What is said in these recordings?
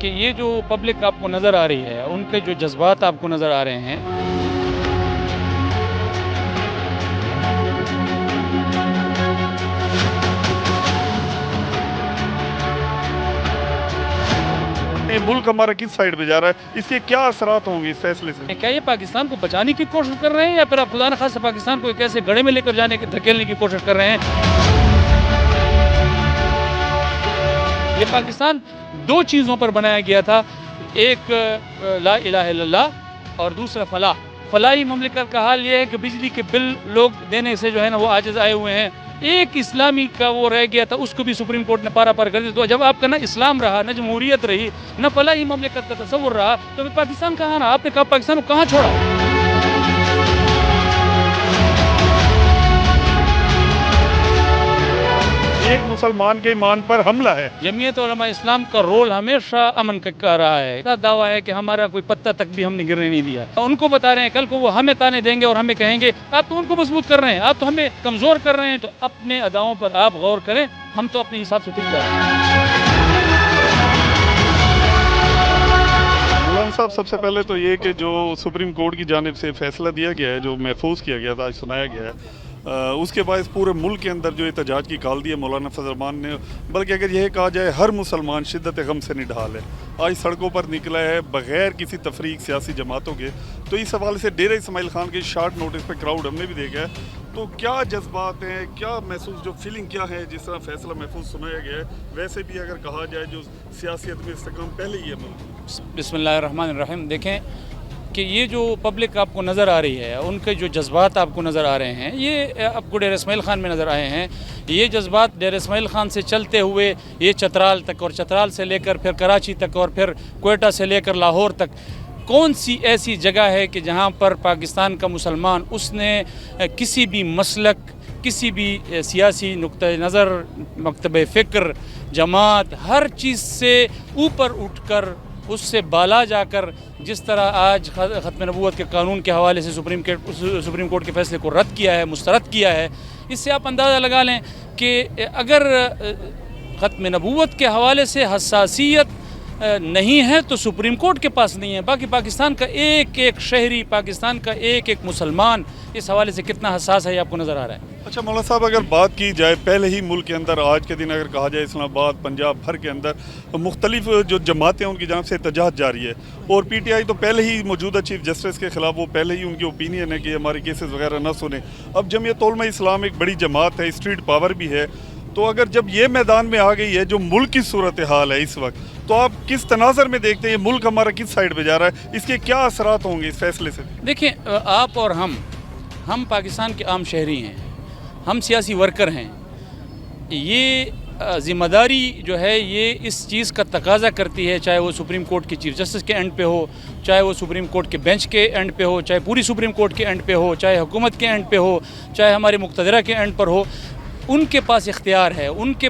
کہ یہ جو پبلک آپ کو نظر آ رہی ہے، ان کے جو جذبات آپ کو نظر آ رہے ہیں، یہ ملک ہمارا کس سائڈ پہ جا رہا ہے، اس کے کیا اثرات ہوں گے اس فیصلے سے؟ کیا یہ پاکستان کو بچانے کی کوشش کر رہے ہیں یا پھر آپ خدا نخواستہ پاکستان کو ایک ایسے گڑھے میں لے کر جانے کی دھکیلنے کی کوشش کر رہے ہیں؟ یہ پاکستان دو چیزوں پر بنایا گیا تھا، ایک لا الہ الا اللہ اور دوسرا فلاح۔ فلاحی مملکت کا حال یہ ہے کہ بجلی کے بل لوگ دینے سے جو ہے نا وہ عاجز آئے ہوئے ہیں۔ ایک اسلامی کا وہ رہ گیا تھا، اس کو بھی سپریم کورٹ نے پارا پار کر دیا۔ تو جب آپ کا نہ اسلام رہا، نہ جمہوریت رہی، نہ فلاحی مملکت کا تصور رہا، تو پھر پاکستان کہاں رہا؟ آپ نے کہا پاکستان کو کہاں چھوڑا؟ ایک مسلمان کے ایمان پر حملہ ہے۔ جمعیت علماء اسلام کا رول ہمیشہ امن کا رہا ہے۔ کا دعویٰ ہے کہ ہمارا کوئی پتہ تک بھی ہم نے گرنے نہیں دیا۔ ان کو بتا رہے ہیں، کل کو وہ ہمیں تانے دیں گے اور ہمیں کہیں گے آپ تو ان کو مضبوط کر رہے ہیں، آپ تو ہمیں کمزور کر رہے ہیں۔ تو اپنے اداؤں پر آپ غور کریں، ہم تو اپنے حساب سے ٹھیک کر رہے ہیں۔ مولانا صاحب، سب سے پہلے تو یہ کہ جو سپریم کورٹ کی جانب سے فیصلہ دیا گیا ہے، جو محفوظ کیا گیا تھا، آج سنایا گیا ہے، اس کے باعث پورے ملک کے اندر جو احتجاج کی کال دی ہے مولانا فضل الرحمان نے، بلکہ اگر یہ کہا جائے ہر مسلمان شدت غم سے نڈھال ہے، آج سڑکوں پر نکلا ہے بغیر کسی تفریق سیاسی جماعتوں کے۔ تو اس حوالے سے ڈیرہ اسماعیل خان کے شارٹ نوٹس پہ کراؤڈ ہم نے بھی دیکھا ہے، تو کیا جذبات ہیں، کیا محسوس، جو فیلنگ کیا ہے جس طرح فیصلہ محفوظ سنایا گیا ہے؟ ویسے بھی اگر کہا جائے جو سیاست میں استحکام پہلے ہی ہے ملک۔ بسم اللہ الرحمن الرحیم۔ دیکھیں کہ یہ جو پبلک آپ کو نظر آ رہی ہے، ان کے جو جذبات آپ کو نظر آ رہے ہیں، یہ آپ کو ڈیرہ اسماعیل خان میں نظر آئے ہیں۔ یہ جذبات ڈیرہ اسماعیل خان سے چلتے ہوئے یہ چترال تک، اور چترال سے لے کر پھر کراچی تک، اور پھر کوئٹہ سے لے کر لاہور تک، کون سی ایسی جگہ ہے کہ جہاں پر پاکستان کا مسلمان اس نے کسی بھی مسلک، کسی بھی سیاسی نقطہ نظر، مکتب فکر، جماعت، ہر چیز سے اوپر اٹھ کر، اس سے بالا جا کر، جس طرح آج ختم نبوت کے قانون کے حوالے سے سپریم کورٹ کے فیصلے کو رد کیا ہے، مسترد کیا ہے، اس سے آپ اندازہ لگا لیں کہ اگر ختم نبوت کے حوالے سے حساسیت نہیں ہے تو سپریم کورٹ کے پاس نہیں ہے۔ باقی پاکستان کا ایک ایک شہری، پاکستان کا ایک ایک مسلمان اس حوالے سے کتنا حساس ہے، یہ آپ کو نظر آ رہا ہے۔ اچھا مولانا صاحب، اگر بات کی جائے پہلے ہی ملک کے اندر، آج کے دن اگر کہا جائے اسلام آباد، پنجاب بھر کے اندر مختلف جو جماعتیں ان کی جانب سے احتجاج جاری ہے، اور پی ٹی آئی تو پہلے ہی موجودہ چیف جسٹس کے خلاف، وہ پہلے ہی ان کی اوپینین ہے کہ ہمارے کیسز وغیرہ نہ سنیں۔ اب جمعیت علماء اسلام ایک بڑی جماعت ہے، اسٹریٹ پاور بھی ہے، تو اگر جب یہ میدان میں آ گئی ہے جو ملک کی صورتحال ہے اس وقت، تو آپ کس تناظر میں دیکھتے ہیں یہ ملک ہمارا کس سائڈ پہ جا رہا ہے، اس کے کیا اثرات ہوں گے اس فیصلے سے؟ دیکھیں، آپ اور ہم پاکستان کے عام شہری ہیں، ہم سیاسی ورکر ہیں۔ یہ ذمہ داری جو ہے یہ اس چیز کا تقاضا کرتی ہے، چاہے وہ سپریم کورٹ کے چیف جسٹس کے اینڈ پہ ہو، چاہے وہ سپریم کورٹ کے بینچ کے اینڈ پہ ہو، چاہے پوری سپریم کورٹ کے اینڈ پہ ہو، چاہے حکومت کے اینڈ پہ ہو، چاہے ہمارے مقتدرہ کے اینڈ پر ہو، ان کے پاس اختیار ہے، ان کے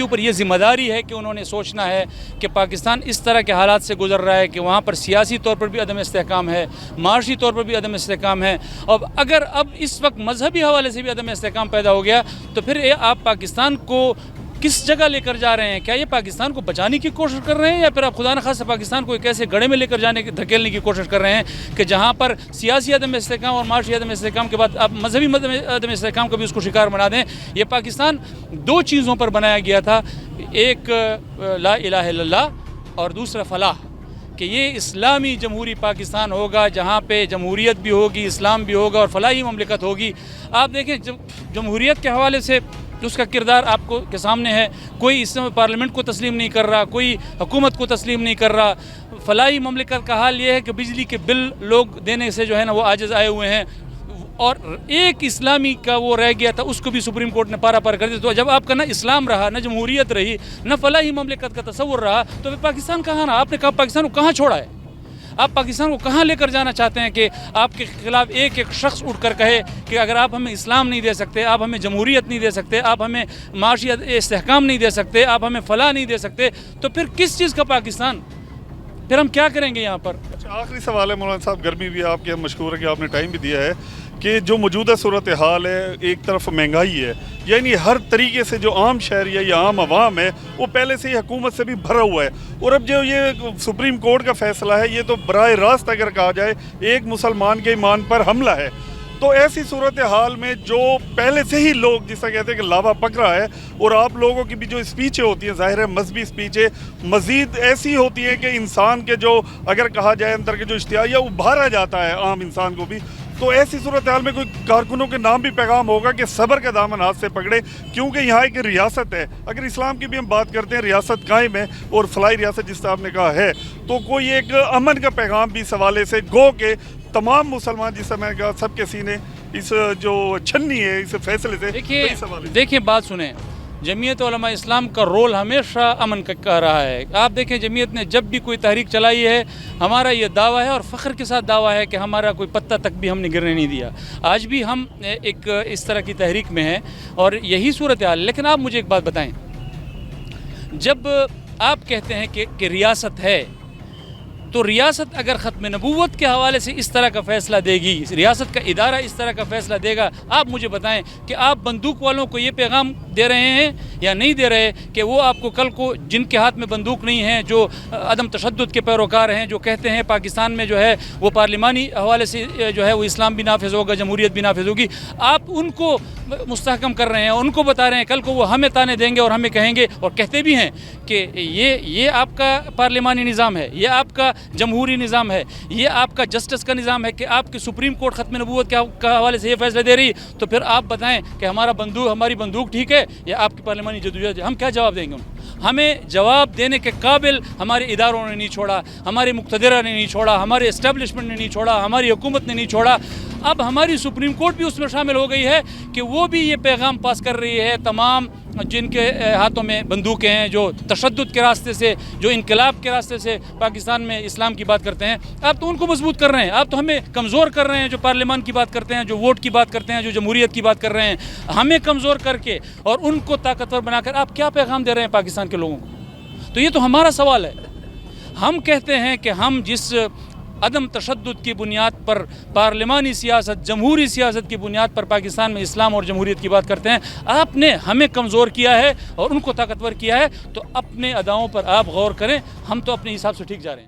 اوپر یہ ذمہ داری ہے کہ انہوں نے سوچنا ہے کہ پاکستان اس طرح کے حالات سے گزر رہا ہے کہ وہاں پر سیاسی طور پر بھی عدم استحکام ہے، معاشی طور پر بھی عدم استحکام ہے، اور اگر اب اس وقت مذہبی حوالے سے بھی عدم استحکام پیدا ہو گیا تو پھر آپ پاکستان کو کس جگہ لے کر جا رہے ہیں؟ کیا یہ پاکستان کو بچانے کی کوشش کر رہے ہیں یا پھر آپ خدا نخواستہ پاکستان کو ایک ایسے گڑھے میں لے کر جانے کی دھکیلنے کی کوشش کر رہے ہیں کہ جہاں پر سیاسی عدم استحکام اور معاشی عدم استحکام کے بعد آپ مذہبی عدم استحکام کا بھی اس کو شکار بنا دیں؟ یہ پاکستان دو چیزوں پر بنایا گیا تھا، ایک لا الہ الا اللہ اور دوسرا فلاح، کہ یہ اسلامی جمہوری پاکستان ہوگا جہاں پہ جمہوریت بھی ہوگی، اسلام بھی ہوگا اور فلاحی مملکت ہوگی۔ آپ دیکھیں جمہوریت کے حوالے سے اس کا کردار آپ کو کے سامنے ہے، کوئی اس میں پارلیمنٹ کو تسلیم نہیں کر رہا، کوئی حکومت کو تسلیم نہیں کر رہا۔ فلاحی مملکت کا حال یہ ہے کہ بجلی کے بل لوگ دینے سے جو ہے نا وہ عاجز آئے ہوئے ہیں، اور ایک اسلامی کا وہ رہ گیا تھا، اس کو بھی سپریم کورٹ نے پارا پار کر دیا۔ تو جب آپ کا نہ اسلام رہا، نہ جمہوریت رہی، نہ فلاحی مملکت کا تصور رہا، تو پھر پاکستان کہاں رہا؟ آپ نے کہا پاکستان کو کہاں چھوڑا ہے؟ آپ پاکستان کو کہاں لے کر جانا چاہتے ہیں کہ آپ کے خلاف ایک ایک شخص اٹھ کر کہے کہ اگر آپ ہمیں اسلام نہیں دے سکتے، آپ ہمیں جمہوریت نہیں دے سکتے، آپ ہمیں معاشی استحکام نہیں دے سکتے، آپ ہمیں فلاح نہیں دے سکتے، تو پھر کس چیز کا پاکستان؟ پھر ہم کیا کریں گے یہاں پر؟ اچھا، آخری سوال ہے مولانا صاحب، گرمی بھی آپ کے مشہور ہے کہ آپ نے ٹائم بھی دیا ہے، کہ جو موجودہ صورتحال ہے، ایک طرف مہنگائی ہے، یعنی ہر طریقے سے جو عام شہری ہے یا عام عوام ہے وہ پہلے سے ہی حکومت سے بھی بھرا ہوا ہے، اور اب جو یہ سپریم کورٹ کا فیصلہ ہے یہ تو براہ راست اگر کہا جائے ایک مسلمان کے ایمان پر حملہ ہے۔ تو ایسی صورتحال میں جو پہلے سے ہی لوگ جس طرح کہتے ہیں کہ لاوا پک رہا ہے، اور آپ لوگوں کی بھی جو اسپیچیں ہوتی ہیں ظاہر ہے مذہبی اسپیچیں مزید ایسی ہوتی ہیں کہ انسان کے جو اگر کہا جائے اندر کے جو اشتہار یا ابھارا جاتا ہے عام انسان کو بھی، تو ایسی صورتحال میں کوئی کارکنوں کے نام بھی پیغام ہوگا کہ صبر کا دامن ہاتھ سے پکڑے، کیونکہ یہاں ایک ریاست ہے۔ اگر اسلام کی بھی ہم بات کرتے ہیں، ریاست قائم ہے اور فلاحی ریاست جس طرح آپ نے کہا ہے، تو کوئی ایک امن کا پیغام بھی اس حوالے سے گو کہ تمام مسلمان جس طرح میں نے کہا سب کے سینے اس جو چھنی ہے اس فیصلے سے۔ دیکھیں بات سنیں، جمعیت علماء اسلام کا رول ہمیشہ امن کا رہا ہے۔ آپ دیکھیں جمعیت نے جب بھی کوئی تحریک چلائی ہے، ہمارا یہ دعویٰ ہے اور فخر کے ساتھ دعویٰ ہے کہ ہمارا کوئی پتہ تک بھی ہم نے گرنے نہیں دیا۔ آج بھی ہم ایک اس طرح کی تحریک میں ہیں اور یہی صورتحال۔ لیکن آپ مجھے ایک بات بتائیں، جب آپ کہتے ہیں کہ ریاست ہے، تو ریاست اگر ختم نبوت کے حوالے سے اس طرح کا فیصلہ دے گی، ریاست کا ادارہ اس طرح کا فیصلہ دے گا، آپ مجھے بتائیں کہ آپ بندوق والوں کو یہ پیغام دے رہے ہیں یا نہیں دے رہے کہ وہ آپ کو کل کو جن کے ہاتھ میں بندوق نہیں ہیں، جو عدم تشدد کے پیروکار ہیں، جو کہتے ہیں پاکستان میں جو ہے وہ پارلیمانی حوالے سے جو ہے وہ اسلام بھی نافذ ہوگا، جمہوریت بھی نافذ ہوگی، آپ ان کو مستحکم کر رہے ہیں، ان کو بتا رہے ہیں کل کو وہ ہمیں تانے دیں گے اور ہمیں کہیں گے اور کہتے بھی ہیں کہ یہ آپ کا پارلیمانی نظام ہے، یہ آپ کا جمہوری نظام ہے، یہ آپ کا جسٹس کا نظام ہے کہ آپ کی سپریم کورٹ ختم نبوت کے حوالے سے یہ فیصلہ دے رہی، تو پھر آپ بتائیں کہ ہماری بندوق ٹھیک ہے یا آپ کی پارلیمانی جدوجہد؟ ہم کیا جواب دیں گے ان کو؟ ہمیں جواب دینے کے قابل ہمارے اداروں نے نہیں چھوڑا، ہمارے مقتدرہ نے نہیں چھوڑا، ہمارے اسٹیبلشمنٹ نے نہیں چھوڑا، ہماری حکومت نے نہیں چھوڑا۔ اب ہماری سپریم کورٹ بھی اس میں شامل ہو گئی ہے کہ وہ بھی یہ پیغام پاس کر رہی ہے تمام جن کے ہاتھوں میں بندوقیں ہیں، جو تشدد کے راستے سے، جو انقلاب کے راستے سے پاکستان میں اسلام کی بات کرتے ہیں، آپ تو ان کو مضبوط کر رہے ہیں، آپ تو ہمیں کمزور کر رہے ہیں، جو پارلیمان کی بات کرتے ہیں، جو ووٹ کی بات کرتے ہیں، جو جمہوریت کی بات کر رہے ہیں، ہمیں کمزور کر کے اور ان کو طاقتور بنا کر آپ کیا پیغام دے رہے ہیں پاکستان کے لوگوں کو؟ تو یہ تو ہمارا سوال ہے۔ ہم کہتے ہیں کہ ہم جس عدم تشدد کی بنیاد پر، پارلیمانی سیاست، جمہوری سیاست کی بنیاد پر پاکستان میں اسلام اور جمہوریت کی بات کرتے ہیں، آپ نے ہمیں کمزور کیا ہے اور ان کو طاقتور کیا ہے، تو اپنے اداؤں پر آپ غور کریں، ہم تو اپنے حساب سے ٹھیک جا رہے ہیں۔